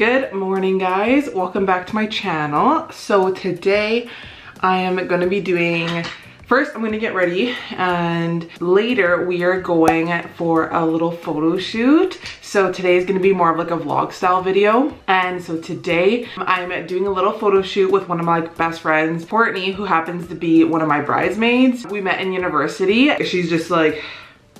Good morning, guys. Welcome back to my channel. So today I am going to be doing, first I'm going to get ready, and later we are going for a little photo shoot. So today is going to be more of like a vlog style video. And so today I'm doing a little photo shoot with one of my best friends, Courtney, who happens to be one of my bridesmaids. We met in university. She's just like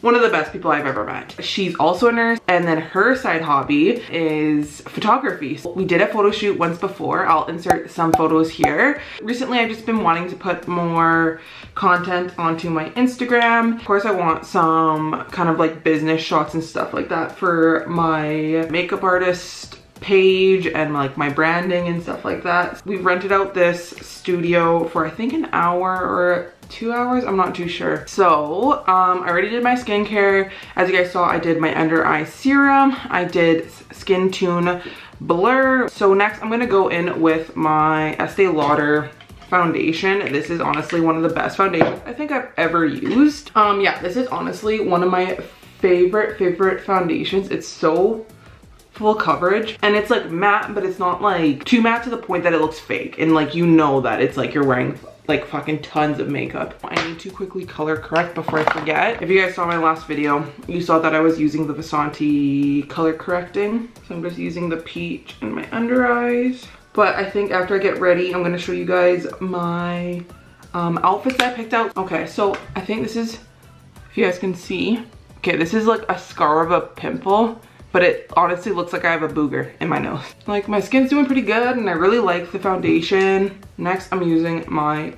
one of the best people I've ever met. She's also a nurse, and then her side hobby is photography. We did a photo shoot once before. I'll insert some photos here. Recently, I've just been wanting to put more content onto my Instagram. Of course, I want some kind of like business shots and stuff like that for my makeup artist page and like my branding and stuff like that. We rented out this studio for I think an hour or 2 hours, I'm not too sure. So I already did my skincare. As you guys saw, I did my under eye serum, I did Skin Tune Blur. So next I'm gonna go in with my Estee Lauder foundation. This is honestly one of the best foundations I think I've ever used. Yeah, this is honestly one of my favorite foundations. It's so full coverage, and it's like matte, but it's not like too matte to the point that it looks fake, and like you know that it's like you're wearing like fucking tons of makeup. I need to quickly color correct before I forget. If you guys saw my last video, you saw that I was using the Vasanti color correcting. So I'm just using the peach in my under eyes. But I think after I get ready, I'm gonna show you guys my outfits that I picked out. Okay, so I think this is, if you guys can see, okay, this is like a scar of a pimple, but it honestly looks like I have a booger in my nose. Like, my skin's doing pretty good and I really like the foundation. Next, I'm using my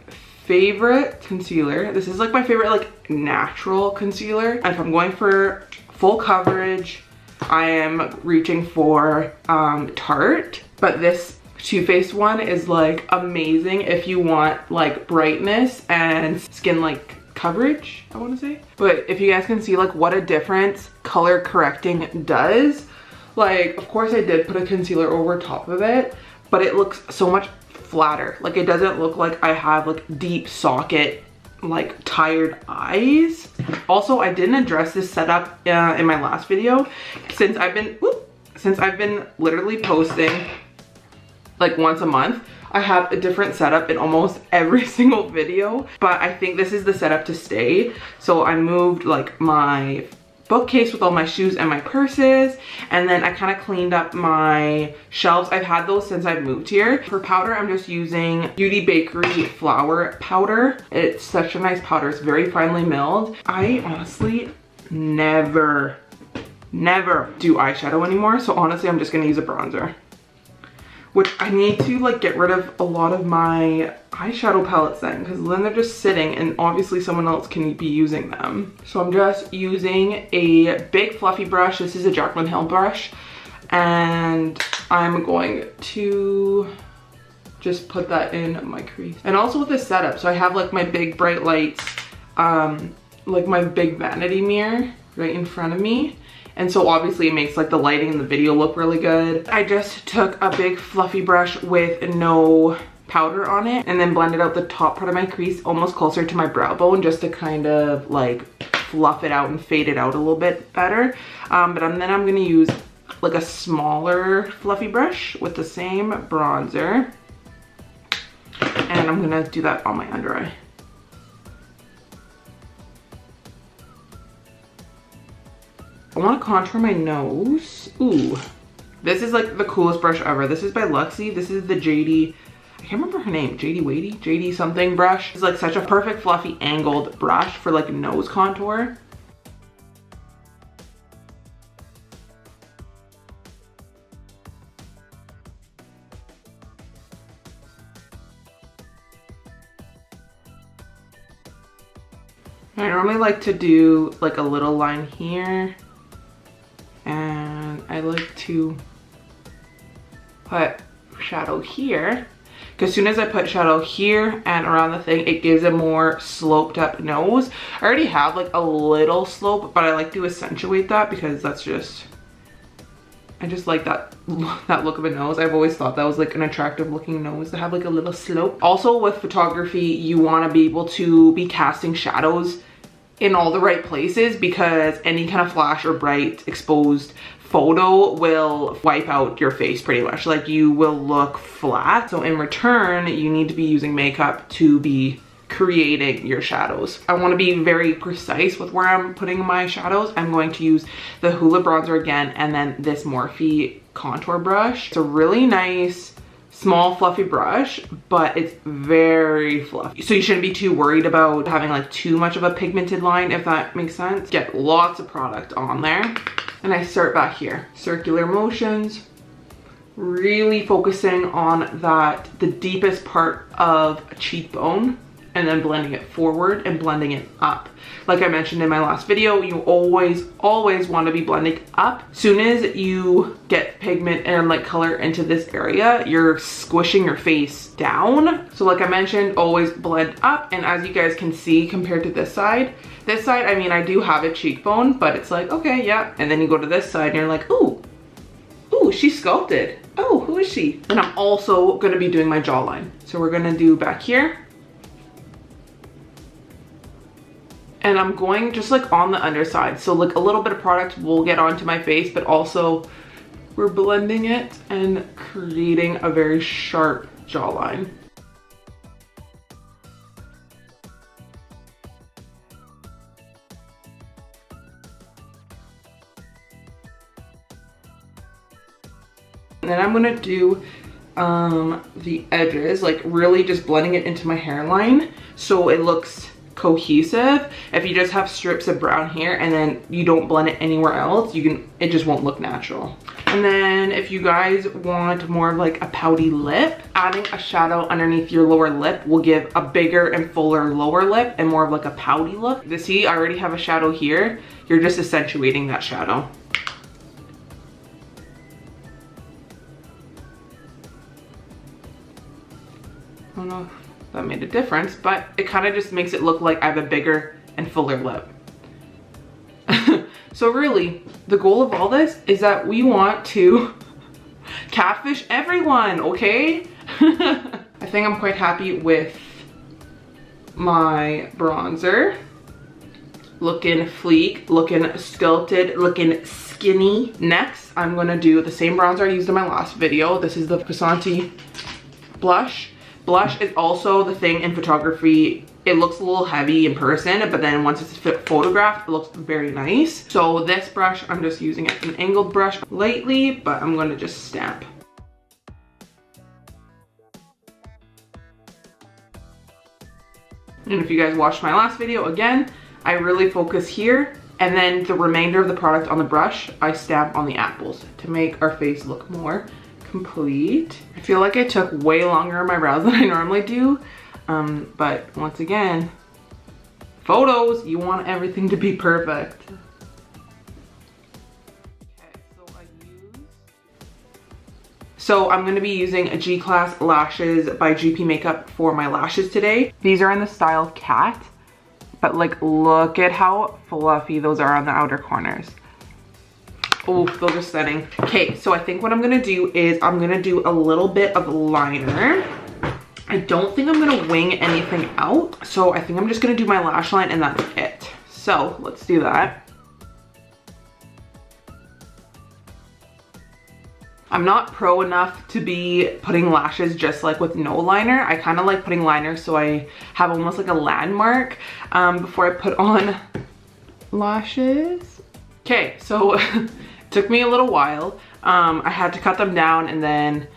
favorite concealer. This is like my favorite like natural concealer. And if I'm going for full coverage, I am reaching for Tarte. But this Too Faced one is like amazing if you want like brightness and skin like coverage, I want to say. But if you guys can see like what a difference color correcting does, like of course I did put a concealer over top of it, but it looks so much flatter. Like it doesn't look like I have like deep socket like tired eyes. Also, I didn't address this setup in my last video. Since I've been literally posting like once a month, I have a different setup in almost every single video, but I think this is the setup to stay. So I moved like my bookcase with all my shoes and my purses, and then I kind of cleaned up my shelves. I've had those since I've moved here. For powder, I'm just using Beauty Bakery flour powder. It's such a nice powder. It's very finely milled. I honestly never do eyeshadow anymore. So honestly, I'm just gonna use a bronzer, which I need to like get rid of a lot of my eyeshadow palettes then, because then they're just sitting and obviously someone else can be using them. So I'm just using a big fluffy brush. This is a Jaclyn Hill brush, and I'm going to just put that in my crease. And also with this setup, so I have like my big bright lights, like my big vanity mirror right in front of me. And so obviously it makes like the lighting in the video look really good. I just took a big fluffy brush with no powder on it and then blended out the top part of my crease almost closer to my brow bone, just to kind of like fluff it out and fade it out a little bit better. Then I'm gonna use like a smaller fluffy brush with the same bronzer, and I'm gonna do that on my under eye. I want to contour my nose. Ooh, this is like the coolest brush ever. This is by Luxie. This is the JD, I can't remember her name, JD something brush. It's like such a perfect fluffy angled brush for like nose contour. I normally like to do like a little line here, and I like to put shadow here, because as soon as I put shadow here and around the thing, it gives a more sloped up nose. I already have like a little slope, but I like to accentuate that because that's just, I just like that look of a nose. I've always thought that was like an attractive looking nose to have like a little slope. Also with photography, you want to be able to be casting shadows in all the right places, because any kind of flash or bright exposed photo will wipe out your face pretty much. Like, you will look flat. So in return, you need to be using makeup to be creating your shadows. I want to be very precise with where I'm putting my shadows. I'm going to use the Hoola bronzer again, and then this Morphe contour brush. It's a really nice small fluffy brush, but it's very fluffy, so you shouldn't be too worried about having like too much of a pigmented line, if that makes sense. Get lots of product on there, and I start back here, circular motions, really focusing on the deepest part of a cheekbone, and then blending it forward and blending it up. Like I mentioned in my last video, you always want to be blending up. Soon as you get pigment and like color into this area, you're squishing your face down. So like I mentioned, always blend up. And as you guys can see, compared to this side, I mean, I do have a cheekbone, but it's like, okay, yeah. And then you go to this side and you're like, ooh, she's sculpted. Oh, who is she? And I'm also gonna be doing my jawline. So we're gonna do back here. And I'm going just like on the underside. So like a little bit of product will get onto my face, but also we're blending it and creating a very sharp jawline. And then I'm gonna do the edges, like really just blending it into my hairline so it looks cohesive. If you just have strips of brown here and then you don't blend it anywhere else, it just won't look natural. And then if you guys want more of like a pouty lip, adding a shadow underneath your lower lip will give a bigger and fuller lower lip and more of like a pouty look. You see, I already have a shadow here. You're just accentuating that shadow. I don't know if that made a difference, but it kind of just makes it look like I have a bigger and fuller lip. So really, the goal of all this is that we want to catfish everyone, okay? I think I'm quite happy with my bronzer. Looking fleek, looking sculpted, looking skinny. Next, I'm gonna do the same bronzer I used in my last video. This is the Pisanti blush. Blush is also the thing in photography. It looks a little heavy in person, but then once it's photographed, it looks very nice. So this brush, I'm just using it, an angled brush lightly, but I'm gonna just stamp. And if you guys watched my last video, again, I really focus here, and then the remainder of the product on the brush, I stamp on the apples to make our face look more complete. I feel like I took way longer on my brows than I normally do, but once again, photos, you want everything to be perfect. So I'm going to be using a G-Class lashes by GP Makeup for my lashes today. These are in the style Cat, but like look at how fluffy those are on the outer corners. Oh, those are stunning. Okay, so I think what I'm gonna do is I'm gonna do a little bit of liner. I don't think I'm gonna wing anything out, so I think I'm just gonna do my lash line and that's it. So let's do that. I'm not pro enough to be putting lashes just like with no liner. I kind of like putting liner so I have almost like a landmark before I put on lashes. Okay, so it took me a little while. I had to cut them down, and then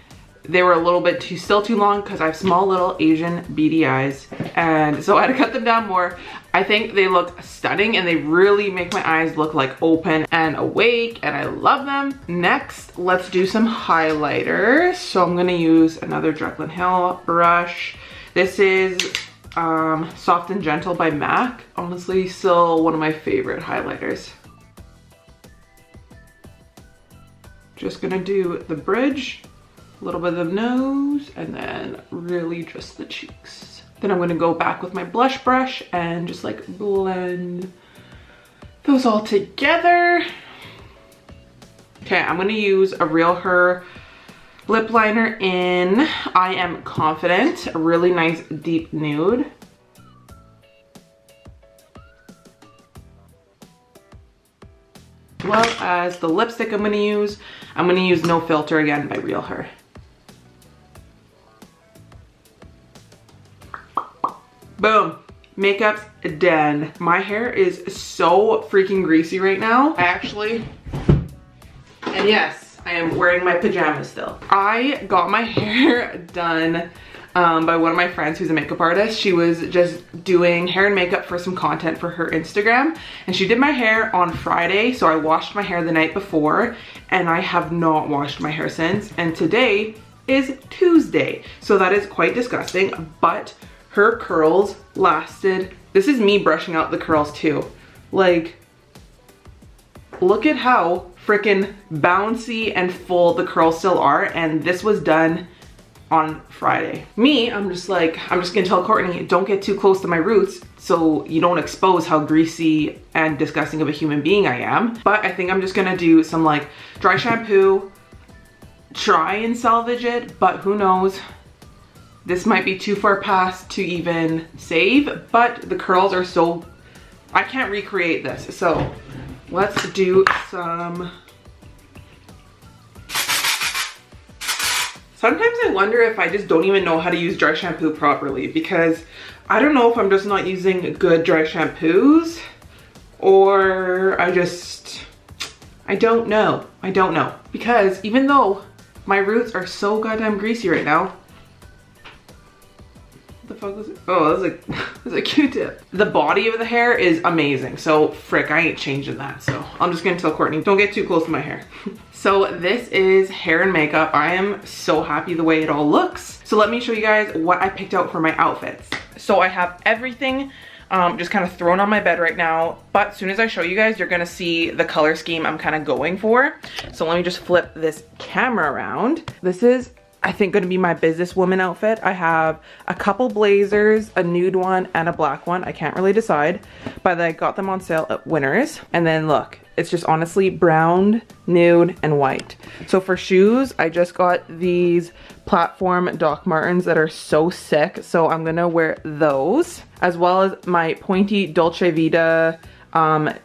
they were a little bit still too long because I have small little Asian beady eyes, and so I had to cut them down more. I think they look stunning and they really make my eyes look like open and awake, and I love them. Next, let's do some highlighter. So I'm gonna use another Jekyll Hill brush. This is Soft and Gentle by MAC. Honestly, still one of my favorite highlighters. Just gonna do the bridge, a little bit of the nose, and then really just the cheeks. Then I'm gonna go back with my blush brush and just like blend those all together. Okay, I'm gonna use a Real Her lip liner in I Am Confident, a really nice deep nude. well as the lipstick I'm gonna use. I'm gonna use No Filter again by Real Her. Boom. Makeup's done. My hair is so freaking greasy right now. And yes, I am wearing my pajamas still. I got my hair done by one of my friends who's a makeup artist. She was just doing hair and makeup for some content for her Instagram, and she did my hair on Friday, so I washed my hair the night before, and I have not washed my hair since, and today is Tuesday, so that is quite disgusting, but her curls lasted. This is me brushing out the curls too. Like, look at how freaking bouncy and full the curls still are, and this was done on Friday. Me, I'm just gonna tell Courtney, don't get too close to my roots so you don't expose how greasy and disgusting of a human being I am. But I think I'm just gonna do some like dry shampoo, try and salvage it, but who knows. This might be too far past to even save, but the curls are so, I can't recreate this. So let's do some. Sometimes I wonder if I just don't even know how to use dry shampoo properly, because I don't know if I'm just not using good dry shampoos, or I don't know. I don't know. Because even though my roots are so goddamn greasy right now, what the fuck was it? Oh, that was a Q-tip. The body of the hair is amazing. So frick, I ain't changing that. So I'm just gonna tell Courtney, don't get too close to my hair. So this is hair and makeup. I am so happy the way it all looks. So let me show you guys what I picked out for my outfits. So I have everything just kind of thrown on my bed right now, but as soon as I show you guys, you're gonna see the color scheme I'm kind of going for. So let me just flip this camera around. This is, I think, gonna be my businesswoman outfit. I have a couple blazers, a nude one and a black one. I can't really decide, but I got them on sale at Winners. And then look, it's just honestly brown, nude, and white. So for shoes, I just got these platform Doc Martens that are so sick. So I'm gonna wear those, as well as my pointy Dolce Vita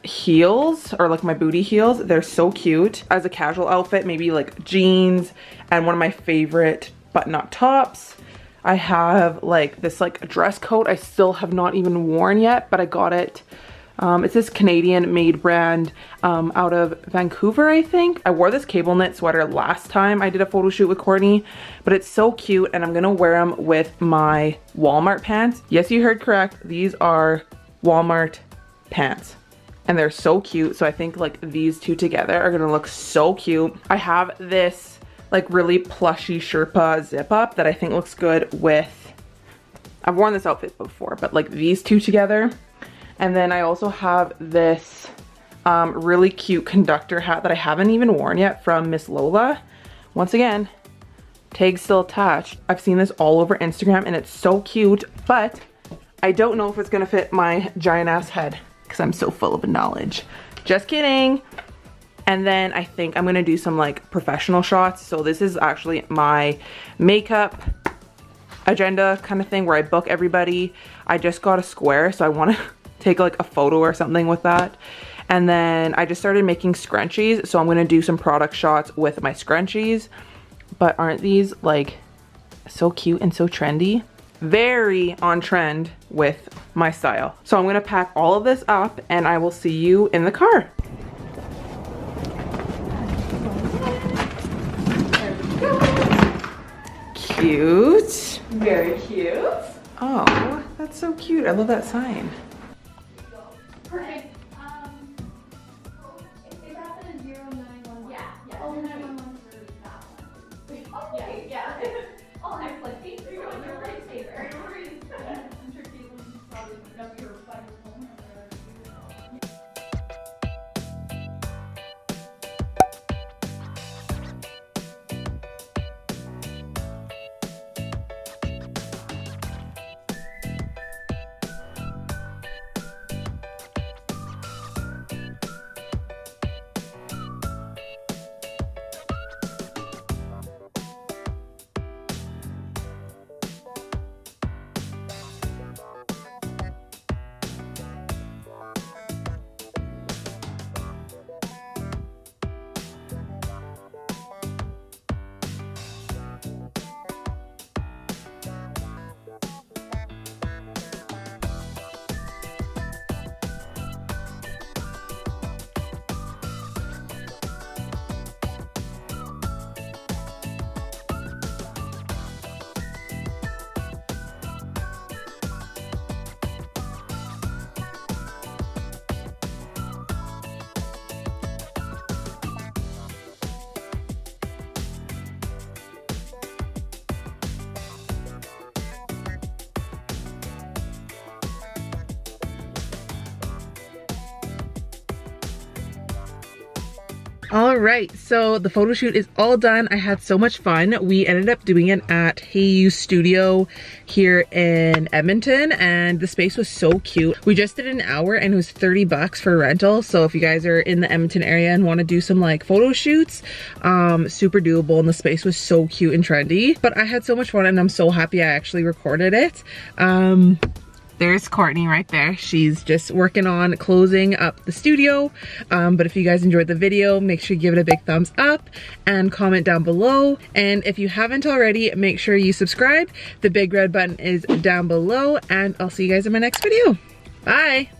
heels, or like my booty heels. They're so cute. As a casual outfit, maybe like jeans and one of my favorite button-up tops. I have like this like dress coat I still have not even worn yet, but I got it. It's this Canadian made brand out of Vancouver, I think. I wore this cable knit sweater last time I did a photo shoot with Courtney, but it's so cute, and I'm gonna wear them with my Walmart pants. Yes, you heard correct. These are Walmart pants, and they're so cute. So I think like these two together are gonna look so cute. I have this like really plushy Sherpa zip up that I think looks good with, I've worn this outfit before, but like these two together. And then I also have this really cute conductor hat that I haven't even worn yet from Miss Lola. Once again, tag still attached. I've seen this all over Instagram and it's so cute, but I don't know if it's gonna fit my giant ass head because I'm so full of knowledge. Just kidding. And then I think I'm gonna do some like professional shots. So this is actually my makeup agenda kind of thing where I book everybody. I just got a square, so I wanna take like a photo or something with that. And then I just started making scrunchies, so I'm gonna do some product shots with my scrunchies. But aren't these like so cute and so trendy? Very on trend with my style. So I'm gonna pack all of this up and I will see you in the car. Cute. Very cute. Oh, that's so cute. I love that sign. Perfect. Is that the 091? Yeah. Oh, 911 for that one. Okay. Yeah. Oh, I was like, thanks for your favor. No worries. I'm sure Caitlin probably picked up your 5 home. All right, so the photo shoot is all done. I had so much fun. We ended up doing it at Hey Studio here in Edmonton, and the space was so cute. We just did an hour and it was 30 bucks for rental. So if you guys are in the Edmonton area and want to do some like photo shoots, super doable, and the space was so cute and trendy. But I had so much fun and I'm so happy I actually recorded it. There's Courtney right there. She's just working on closing up the studio. But if you guys enjoyed the video, make sure you give it a big thumbs up and comment down below. And if you haven't already, make sure you subscribe. The big red button is down below, and I'll see you guys in my next video. Bye.